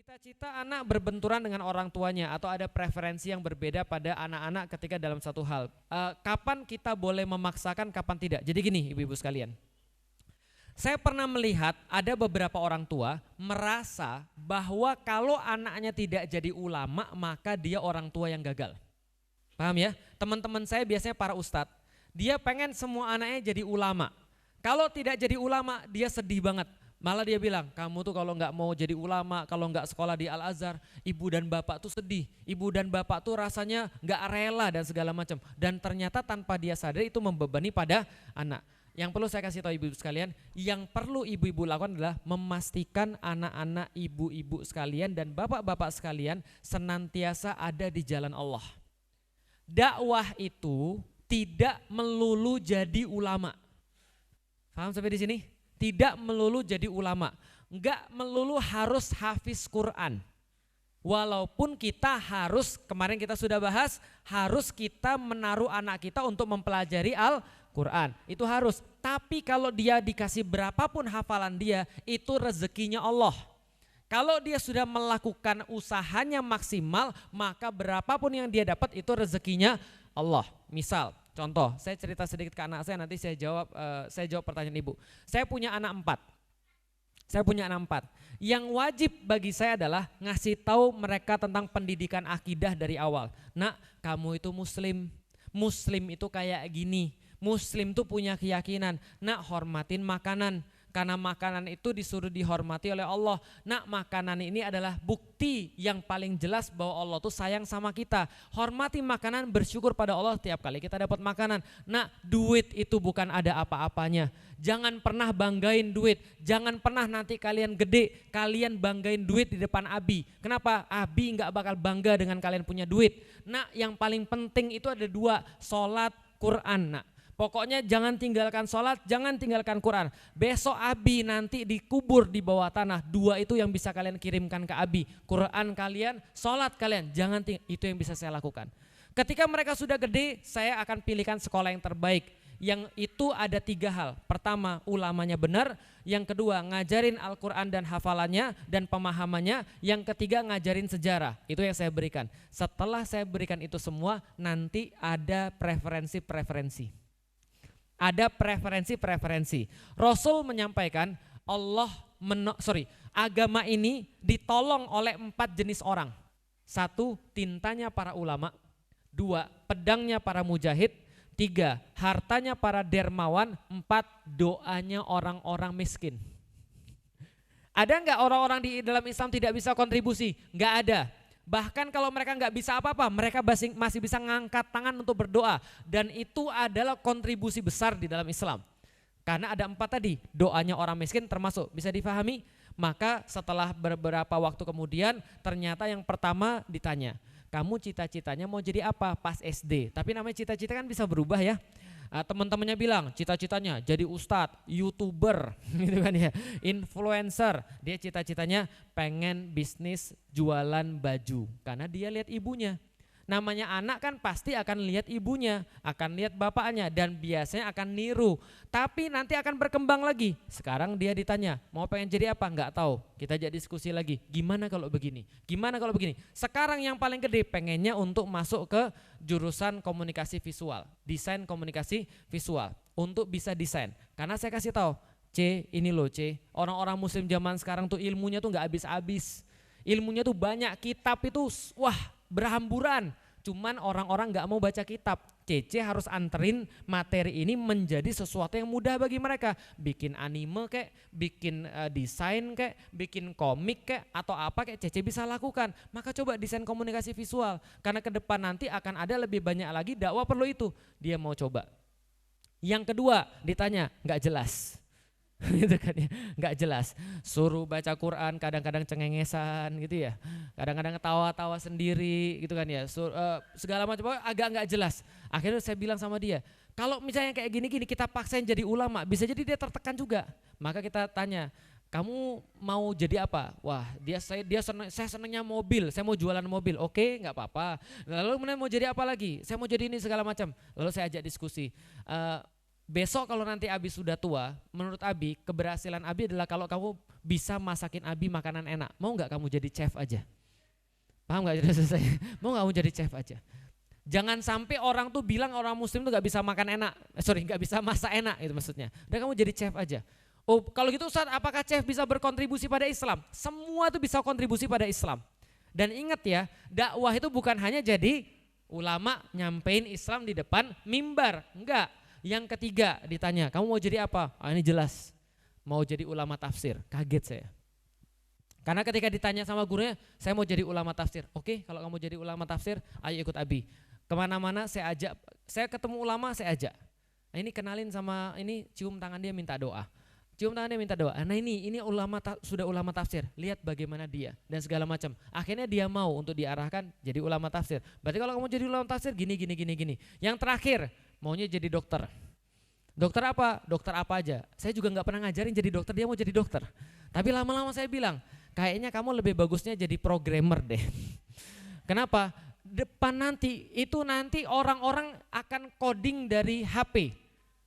Cita-cita anak berbenturan dengan orang tuanya atau ada preferensi yang berbeda pada anak-anak ketika dalam satu hal. Kapan kita boleh memaksakan, kapan tidak. Jadi gini ibu-ibu sekalian. Saya pernah melihat ada beberapa orang tua merasa bahwa kalau anaknya tidak jadi ulama maka dia orang tua yang gagal. Paham ya? Teman-teman saya biasanya para ustadz, dia pengen semua anaknya jadi ulama. Kalau tidak jadi ulama dia sedih banget. Malah dia bilang, kamu tuh kalau nggak mau jadi ulama, kalau nggak sekolah di Al-Azhar, ibu dan bapak tuh sedih. Ibu dan bapak tuh rasanya nggak rela dan segala macam. Dan ternyata tanpa dia sadar itu membebani pada anak. Yang perlu saya kasih tahu ibu-ibu sekalian, yang perlu ibu-ibu lakukan adalah memastikan anak-anak ibu-ibu sekalian dan bapak-bapak sekalian senantiasa ada di jalan Allah. Dakwah itu tidak melulu jadi ulama. Paham sampai di sini? Tidak melulu jadi ulama, enggak melulu harus hafiz Quran. Walaupun kita harus, kemarin kita sudah bahas, harus kita menaruh anak kita untuk mempelajari Al-Quran. Itu harus, tapi kalau dia dikasih berapapun hafalan dia, itu rezekinya Allah. Kalau dia sudah melakukan usahanya maksimal, maka berapapun yang dia dapat itu rezekinya Allah. Misal, contoh, saya cerita sedikit ke anak saya, nanti saya jawab pertanyaan ibu. Saya punya anak 4. Yang wajib bagi saya adalah ngasih tahu mereka tentang pendidikan akidah dari awal. Nak, kamu itu muslim. Muslim itu kayak gini. Muslim itu punya keyakinan. Nak, hormatin makanan. Karena makanan itu disuruh dihormati oleh Allah. Nak, makanan ini adalah bukti yang paling jelas bahwa Allah tuh sayang sama kita. Hormati makanan, bersyukur pada Allah tiap kali kita dapat makanan. Nak, duit itu bukan ada apa-apanya. Jangan pernah banggain duit. Jangan pernah nanti kalian gede, kalian banggain duit di depan Abi. Kenapa? Abi gak bakal bangga dengan kalian punya duit. Nak, yang paling penting itu ada 2, sholat, Quran. Nak, pokoknya jangan tinggalkan sholat, jangan tinggalkan Quran. Besok Abi nanti dikubur di bawah tanah. 2 itu yang bisa kalian kirimkan ke Abi. Quran kalian, sholat kalian, jangan itu yang bisa saya lakukan. Ketika mereka sudah gede, saya akan pilihkan sekolah yang terbaik. Yang itu ada 3 hal. Pertama, ulamanya benar. Yang kedua, ngajarin Al-Quran dan hafalannya dan pemahamannya. Yang ketiga, ngajarin sejarah. Itu yang saya berikan. Setelah saya berikan itu semua, nanti ada preferensi-preferensi. Ada preferensi-preferensi. Rasul menyampaikan agama ini ditolong oleh 4 jenis orang. 1, tintanya para ulama. 2, pedangnya para mujahid. 3, hartanya para dermawan. 4, doanya orang-orang miskin. Ada enggak orang-orang di dalam Islam tidak bisa kontribusi? Enggak ada. Bahkan kalau mereka nggak bisa apa-apa, mereka masih bisa ngangkat tangan untuk berdoa. Dan itu adalah kontribusi besar di dalam Islam. Karena ada 4 tadi, doanya orang miskin termasuk, bisa difahami? Maka setelah beberapa waktu kemudian, ternyata yang pertama ditanya, kamu cita-citanya mau jadi apa pas SD? Tapi namanya cita-cita kan bisa berubah ya. Teman-temannya bilang cita-citanya jadi ustadz, YouTuber gitu kan ya, influencer. Dia cita-citanya pengen bisnis jualan baju karena dia lihat ibunya. Namanya anak kan pasti akan lihat ibunya, akan lihat bapaknya dan biasanya akan niru. Tapi nanti akan berkembang lagi. Sekarang dia ditanya, mau pengen jadi apa? Enggak tahu. Kita jadi diskusi lagi. Gimana kalau begini? Gimana kalau begini? Sekarang yang paling gede pengennya untuk masuk ke jurusan komunikasi visual, desain komunikasi visual untuk bisa desain. Karena saya kasih tahu, ini loh orang-orang muslim zaman sekarang tuh ilmunya tuh enggak habis-habis. Ilmunya tuh banyak, kitab itu wah berhamburan, cuman orang-orang gak mau baca kitab. Cece harus anterin materi ini menjadi sesuatu yang mudah bagi mereka. Bikin anime kek, bikin desain kek, bikin komik kek, atau apa kek Cece bisa lakukan. Maka coba desain komunikasi visual, karena ke depan nanti akan ada lebih banyak lagi dakwah perlu itu. Dia mau coba. Yang kedua ditanya, gak jelas. Gitu kan ya, nggak jelas. Suruh baca Quran kadang-kadang cengengesan gitu ya, kadang-kadang ketawa-tawa sendiri gitu kan ya, segala macam agak nggak jelas. Akhirnya saya bilang sama dia, kalau misalnya kayak gini-gini kita paksain jadi ulama, bisa jadi dia tertekan juga. Maka kita tanya, kamu mau jadi apa? Wah saya senangnya mobil, saya mau jualan mobil. Oke, nggak apa-apa. Lalu kemudian mau jadi apa lagi? Saya mau jadi ini segala macam. Lalu saya ajak diskusi. Besok kalau nanti Abi sudah tua, menurut Abi keberhasilan Abi adalah kalau kamu bisa masakin Abi makanan enak. Mau nggak kamu jadi chef aja? Paham nggak? Selesai. Mau nggak kamu jadi chef aja? Jangan sampai orang tuh bilang orang muslim tuh nggak bisa makan enak. Nggak bisa masak enak itu maksudnya. Dan kamu jadi chef aja. Oh kalau gitu Ustaz, apakah chef bisa berkontribusi pada Islam? Semua tuh bisa kontribusi pada Islam. Dan ingat ya, dakwah itu bukan hanya jadi ulama nyampein Islam di depan mimbar. Enggak. Yang ketiga ditanya, kamu mau jadi apa? Ini jelas, mau jadi ulama tafsir. Kaget saya. Karena ketika ditanya sama gurunya, saya mau jadi ulama tafsir. Oke, kalau kamu jadi ulama tafsir, ayo ikut Abi. Kemana-mana saya ajak, saya ketemu ulama saya ajak. Nah ini kenalin sama ini, cium tangan dia minta doa. Cium tangan dia minta doa. Nah ini ulama sudah ulama tafsir. Lihat bagaimana dia dan segala macam. Akhirnya dia mau untuk diarahkan jadi ulama tafsir. Berarti kalau kamu jadi ulama tafsir gini. Yang terakhir maunya jadi dokter. Dokter apa? Dokter apa aja. Saya juga nggak pernah ngajarin jadi dokter. Dia mau jadi dokter. Tapi lama-lama saya bilang, kayaknya kamu lebih bagusnya jadi programmer deh. Kenapa? Depan nanti orang-orang akan coding dari HP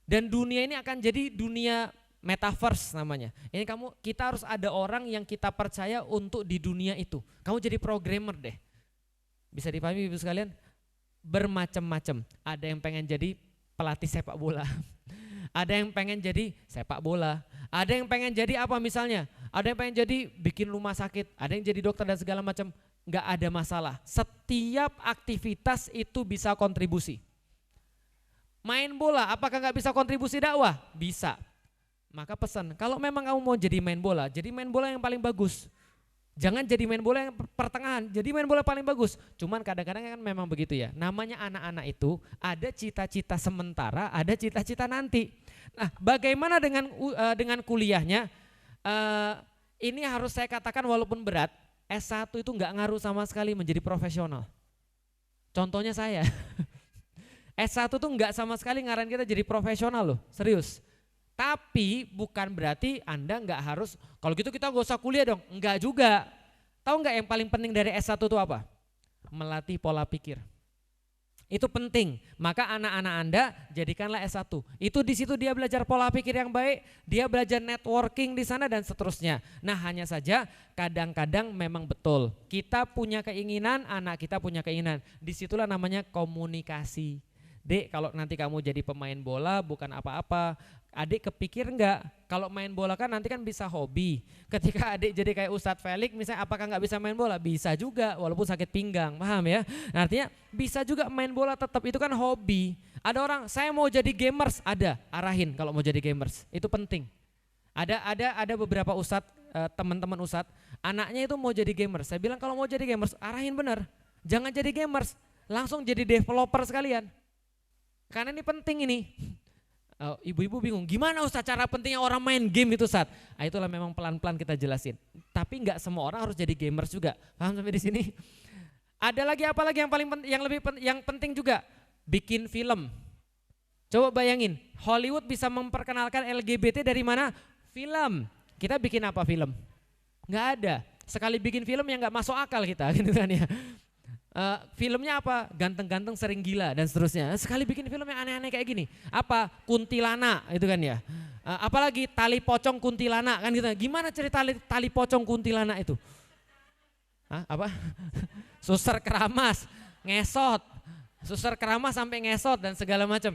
dan dunia ini akan jadi dunia metaverse namanya. Ini kita harus ada orang yang kita percaya untuk di dunia itu. Kamu jadi programmer deh. Bisa dipahami Ibu sekalian? Bermacam-macam. Ada yang pengen jadi pelatih sepak bola. Ada yang pengen jadi sepak bola. Ada yang pengen jadi apa misalnya? Ada yang pengen jadi bikin rumah sakit. Ada yang jadi dokter dan segala macam. Enggak ada masalah. Setiap aktivitas itu bisa kontribusi. Main bola, apakah enggak bisa kontribusi dakwah? Bisa. Maka pesan, kalau memang kamu mau jadi main bola, jadi main bola yang paling bagus. Jangan jadi main bola yang pertengahan, jadi main bola paling bagus. Cuman kadang-kadang kan memang begitu ya. Namanya anak-anak itu ada cita-cita sementara, ada cita-cita nanti. Nah, bagaimana dengan kuliahnya? Ini harus saya katakan walaupun berat, S1 itu enggak ngaruh sama sekali menjadi profesional. Contohnya saya. S1 tuh enggak sama sekali ngarahin kita jadi profesional loh, serius. Tapi bukan berarti Anda enggak harus, kalau gitu kita enggak usah kuliah dong. Enggak juga. Tahu enggak yang paling penting dari S1 itu apa? Melatih pola pikir. Itu penting. Maka anak-anak Anda jadikanlah S1. Itu di situ dia belajar pola pikir yang baik, dia belajar networking di sana dan seterusnya. Nah, hanya saja kadang-kadang memang betul. Kita punya keinginan, anak kita punya keinginan. Disitulah namanya komunikasi. Dek, kalau nanti kamu jadi pemain bola bukan apa-apa. Adik kepikir enggak, kalau main bola kan nanti kan bisa hobi. Ketika adik jadi kayak Ustadz Felix misalnya, apakah enggak bisa main bola? Bisa juga walaupun sakit pinggang, paham ya? Artinya bisa juga main bola tetap, itu kan hobi. Ada orang, saya mau jadi gamers, ada, arahin kalau mau jadi gamers, itu penting. Ada beberapa ustadz, teman-teman ustadz, anaknya itu mau jadi gamers. Saya bilang kalau mau jadi gamers, arahin benar. Jangan jadi gamers, langsung jadi developer sekalian. Karena ini penting ini. Ibu-ibu bingung, gimana Ustaz cara pentingnya orang main game itu Ustaz? Nah, itulah memang pelan-pelan kita jelasin. Tapi enggak semua orang harus jadi gamers juga. Paham sampai di sini? Ada lagi apa lagi yang penting juga? Bikin film. Coba bayangin, Hollywood bisa memperkenalkan LGBT dari mana? Film. Kita bikin apa film? Enggak ada. Sekali bikin film yang enggak masuk akal kita, gitu kan ya. Filmnya apa? Ganteng-ganteng sering gila dan seterusnya. Sekali bikin film yang aneh-aneh kayak gini. Apa? Kuntilanak itu kan ya. Apalagi tali pocong kuntilanak kan gitu. Gimana cerita tali pocong kuntilanak itu? Apa? Suster keramas, ngesot. Suster keramas sampai ngesot dan segala macam.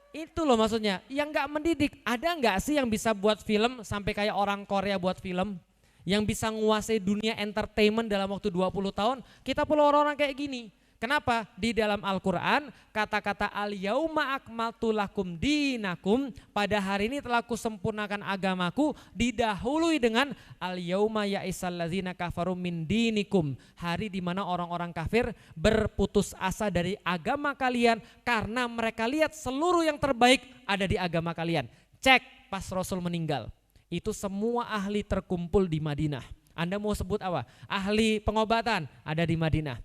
Itu loh maksudnya. Yang gak mendidik. Ada gak sih yang bisa buat film sampai kayak orang Korea buat film? Yang bisa menguasai dunia entertainment dalam waktu 20 tahun, kita perlu orang-orang kayak gini. Kenapa? Di dalam Al-Quran kata-kata al-yauma akmaltu lakum dinakum, pada hari ini telah kusempurnakan agamaku, didahului dengan al-yauma ya'isal ladzina kafaru min dinikum, hari di mana orang-orang kafir berputus asa dari agama kalian karena mereka lihat seluruh yang terbaik ada di agama kalian. Cek pas Rasul meninggal. Itu semua ahli terkumpul di Madinah. Anda mau sebut apa? Ahli pengobatan ada di Madinah.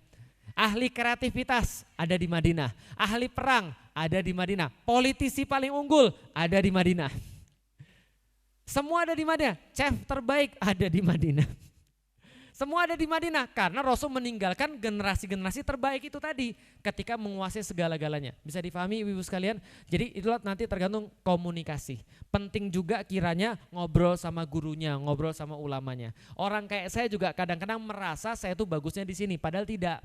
Ahli kreativitas ada di Madinah. Ahli perang ada di Madinah. Politisi paling unggul ada di Madinah. Semua ada di Madinah. Chef terbaik ada di Madinah. Semua ada di Madinah karena Rasul meninggalkan generasi-generasi terbaik itu tadi ketika menguasai segala-galanya. Bisa difahami ibu-ibu sekalian? Jadi itulah nanti tergantung komunikasi. Penting juga kiranya ngobrol sama gurunya, ngobrol sama ulamanya. Orang kayak saya juga kadang-kadang merasa saya itu bagusnya di sini, padahal tidak.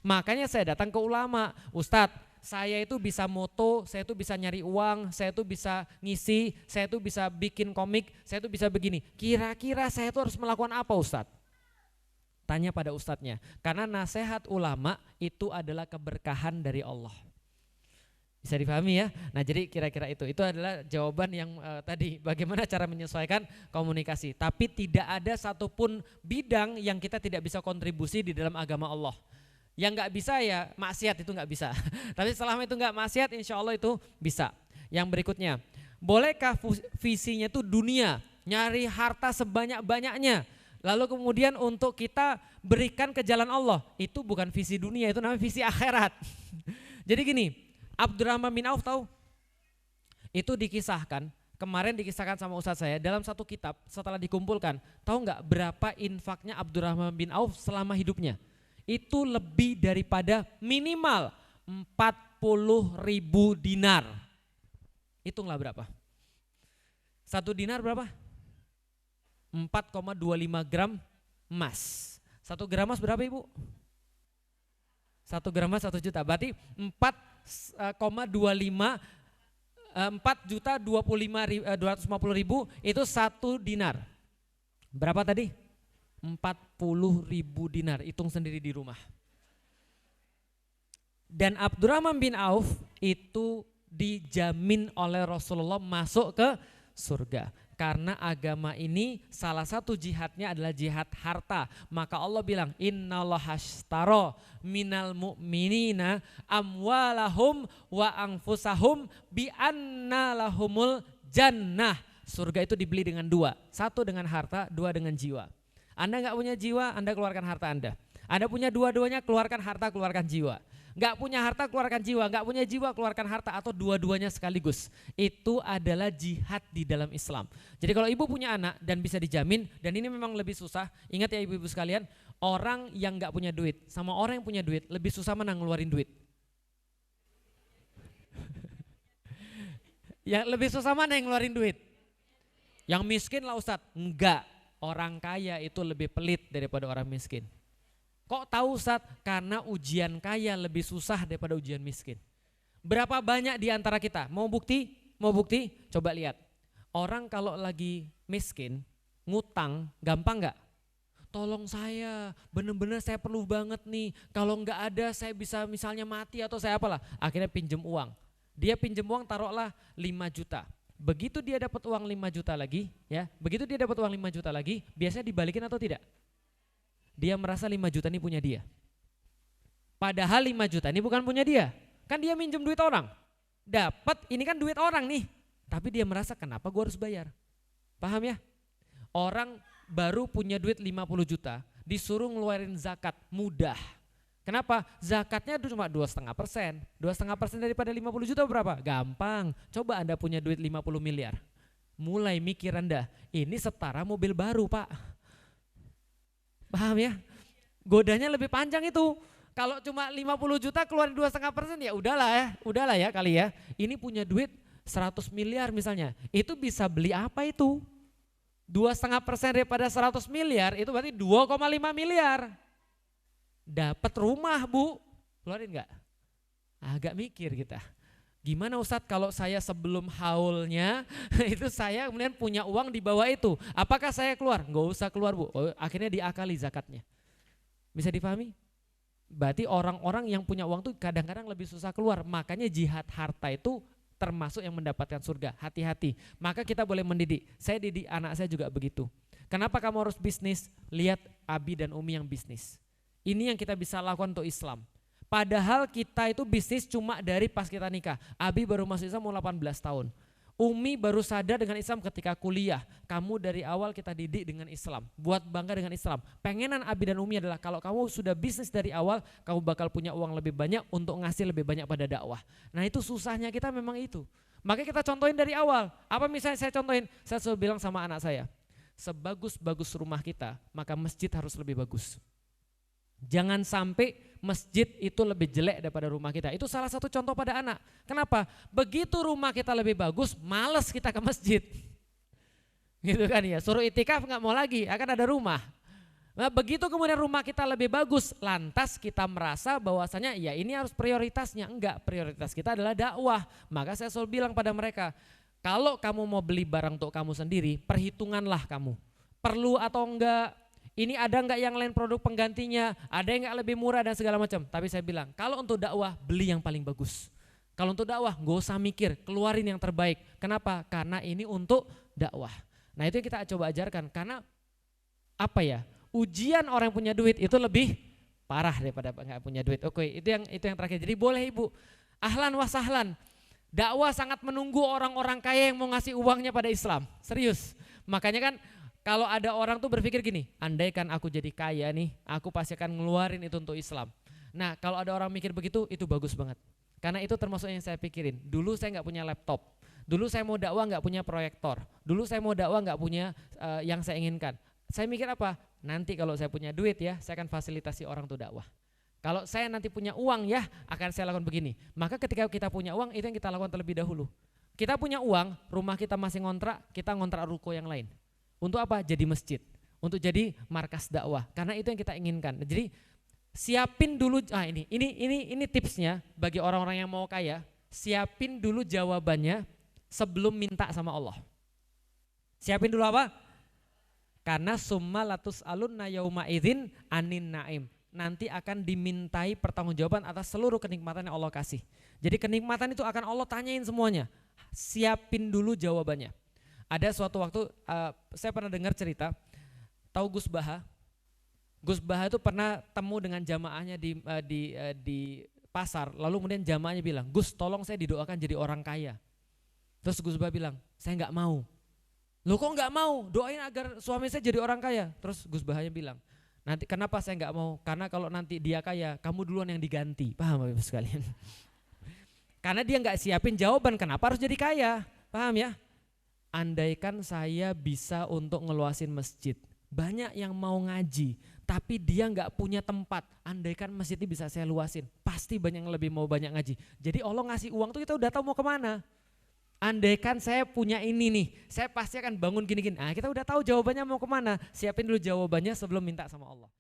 Makanya saya datang ke ulama, Ustadz, saya itu bisa moto, saya itu bisa nyari uang, saya itu bisa ngisi, saya itu bisa bikin komik, saya itu bisa begini. Kira-kira saya itu harus melakukan apa Ustadz? Tanya pada ustadznya, karena nasihat ulama itu adalah keberkahan dari Allah. Bisa dipahami ya? Nah jadi kira-kira itu adalah jawaban yang tadi bagaimana cara menyesuaikan komunikasi. Tapi tidak ada satupun bidang yang kita tidak bisa kontribusi di dalam agama Allah. Yang gak bisa ya maksiat itu gak bisa. Tapi selama itu gak maksiat insya Allah itu bisa. Yang berikutnya, bolehkah visinya itu dunia, nyari harta sebanyak-banyaknya. Lalu kemudian untuk kita berikan ke jalan Allah, itu bukan visi dunia, itu namanya visi akhirat. Jadi gini, Abdurrahman bin Auf tahu? Itu dikisahkan, kemarin dikisahkan sama ustadz saya dalam satu kitab setelah dikumpulkan. Tahu nggak berapa infaknya Abdurrahman bin Auf selama hidupnya? Itu lebih daripada minimal 40.000 dinar. Hitunglah berapa? 1 dinar berapa? 4,25 gram emas. 1 gram emas berapa ibu? 1 gram emas 1 juta. Berarti 4,25 4.025.250.000 itu 1 dinar. Berapa tadi? 40.000 dinar. Hitung sendiri di rumah. Dan Abdurrahman bin Auf itu dijamin oleh Rasulullah masuk ke surga. Karena agama ini salah satu jihadnya adalah jihad harta. Maka Allah bilang innallaha ashtara minal mu'minina amwalahum wa anfusahum bi anna lahumul jannah. Surga itu dibeli dengan 2. 1 dengan harta, 2 dengan jiwa. Anda gak punya jiwa, Anda keluarkan harta Anda. Anda punya dua-duanya, keluarkan harta, keluarkan jiwa. Gak punya harta keluarkan jiwa, gak punya jiwa keluarkan harta, atau dua-duanya sekaligus. Itu adalah jihad di dalam Islam. Jadi kalau ibu punya anak dan bisa dijamin, dan ini memang lebih susah, ingat ya ibu-ibu sekalian, orang yang gak punya duit sama orang yang punya duit lebih susah mana ngeluarin duit? Yang lebih susah mana yang ngeluarin duit? Yang miskin lah Ustadz? Enggak, orang kaya itu lebih pelit daripada orang miskin. Kok tahu Ustadz? Karena ujian kaya lebih susah daripada ujian miskin. Berapa banyak di antara kita? Mau bukti? Mau bukti? Coba lihat. Orang kalau lagi miskin, ngutang, gampang gak? Tolong saya, bener-bener saya perlu banget nih. Kalau nggak ada saya bisa misalnya mati atau saya apalah. Akhirnya pinjem uang. Dia pinjem uang taruhlah 5 juta. Begitu dia dapat uang 5 juta lagi, ya. Begitu dia dapat uang 5 juta lagi, biasanya dibalikin atau tidak? Dia merasa 5 juta ini punya dia. Padahal 5 juta ini bukan punya dia. Kan dia minjem duit orang. Dapat, ini kan duit orang nih. Tapi dia merasa kenapa gue harus bayar? Paham ya? Orang baru punya duit 50 juta, disuruh ngeluarin zakat, mudah. Kenapa? Zakatnya cuma 2,5%. 2,5% daripada 50 juta berapa? Gampang. Coba Anda punya duit 50 miliar. Mulai mikir Anda, ini setara mobil baru Pak. Paham ya? Godanya lebih panjang itu. Kalau cuma 50 juta keluarin 2,5% ya udahlah ya kali ya. Ini punya duit 100 miliar misalnya. Itu bisa beli apa itu? 2,5% daripada 100 miliar itu berarti 2,5 miliar. Dapat rumah Bu. Keluarin enggak? Agak mikir kita. Gimana Ustadz kalau saya sebelum haulnya itu saya kemudian punya uang di bawah itu. Apakah saya keluar? Enggak usah keluar Bu. Akhirnya diakali zakatnya. Bisa dipahami? Berarti orang-orang yang punya uang tuh kadang-kadang lebih susah keluar. Makanya jihad harta itu termasuk yang mendapatkan surga. Hati-hati. Maka kita boleh mendidik. Saya didik anak saya juga begitu. Kenapa kamu harus bisnis? Lihat Abi dan Umi yang bisnis. Ini yang kita bisa lakukan untuk Islam. Padahal kita itu bisnis cuma dari pas kita nikah. Abi baru masuk Islam mau 18 tahun. Umi baru sadar dengan Islam ketika kuliah. Kamu dari awal kita didik dengan Islam. Buat bangga dengan Islam. Pengenan Abi dan Umi adalah kalau kamu sudah bisnis dari awal, kamu bakal punya uang lebih banyak untuk ngasih lebih banyak pada dakwah. Nah itu susahnya kita memang itu. Makanya kita contohin dari awal. Apa misalnya saya contohin? Saya selalu bilang sama anak saya. sebagus-bagus rumah kita, maka masjid harus lebih bagus. Jangan sampai masjid itu lebih jelek daripada rumah kita. Itu salah satu contoh pada anak. Kenapa? Begitu rumah kita lebih bagus, malas kita ke masjid. Gitu kan ya, suruh itikaf nggak mau lagi, akan ada rumah. Nah, begitu kemudian rumah kita lebih bagus, lantas kita merasa bahwasanya ya ini harus prioritasnya. Enggak, prioritas kita adalah dakwah. Maka saya selalu bilang pada mereka, kalau kamu mau beli barang untuk kamu sendiri, perhitunganlah kamu. Perlu atau enggak, ini ada enggak yang lain produk penggantinya, ada yang enggak lebih murah dan segala macam. Tapi saya bilang, kalau untuk dakwah beli yang paling bagus. Kalau untuk dakwah gak usah mikir, keluarin yang terbaik. Kenapa? Karena ini untuk dakwah. Nah itu yang kita coba ajarkan, karena apa ya? Ujian orang yang punya duit itu lebih parah daripada nggak punya duit. Oke, itu yang terakhir. Jadi boleh ibu, ahlan wa sahlan. Dakwah sangat menunggu orang-orang kaya yang mau ngasih uangnya pada Islam. Serius. Makanya kan kalau ada orang tuh berpikir gini, andaikan aku jadi kaya nih, aku pasti akan ngeluarin itu untuk Islam. Nah kalau ada orang mikir begitu, itu bagus banget. Karena itu termasuk yang saya pikirin. Dulu saya nggak punya laptop. Dulu saya mau dakwah nggak punya proyektor. Dulu saya mau dakwah nggak punya yang saya inginkan. Saya mikir apa? Nanti kalau saya punya duit ya, saya akan fasilitasi orang untuk dakwah. Kalau saya nanti punya uang ya, akan saya lakukan begini. Maka ketika kita punya uang, itu yang kita lakukan terlebih dahulu. Kita punya uang, rumah kita masih ngontrak, kita ngontrak ruko yang lain. Untuk apa? Jadi masjid. Untuk jadi markas dakwah. Karena itu yang kita inginkan. Jadi siapin dulu, ini tipsnya bagi orang-orang yang mau kaya. Siapin dulu jawabannya sebelum minta sama Allah. Siapin dulu apa? Karena summa latus alunna yauma idzin anin naim. Nanti akan dimintai pertanggungjawaban atas seluruh kenikmatan yang Allah kasih. Jadi kenikmatan itu akan Allah tanyain semuanya. Siapin dulu jawabannya. Ada suatu waktu saya pernah dengar cerita, tahu Gus Baha? Gus Baha itu pernah temu dengan jamaahnya di pasar. Lalu kemudian jamaahnya bilang, Gus tolong saya didoakan jadi orang kaya. Terus Gus Baha bilang, saya nggak mau. Loh kok nggak mau? Doain agar suami saya jadi orang kaya. Terus Gus Bahanya bilang, nanti kenapa saya nggak mau? Karena kalau nanti dia kaya, kamu duluan yang diganti. Paham Bapak sekalian? Karena dia nggak siapin jawaban kenapa harus jadi kaya. Paham ya? Andaikan saya bisa untuk ngeluasin masjid, banyak yang mau ngaji, tapi dia nggak punya tempat. Andaikan masjid ini bisa saya luasin, pasti banyak yang lebih mau banyak ngaji. Jadi Allah ngasih uang tuh kita udah tahu mau kemana. Andaikan saya punya ini nih, saya pasti akan bangun gini-gini. Nah kita udah tahu jawabannya mau kemana, siapin dulu jawabannya sebelum minta sama Allah.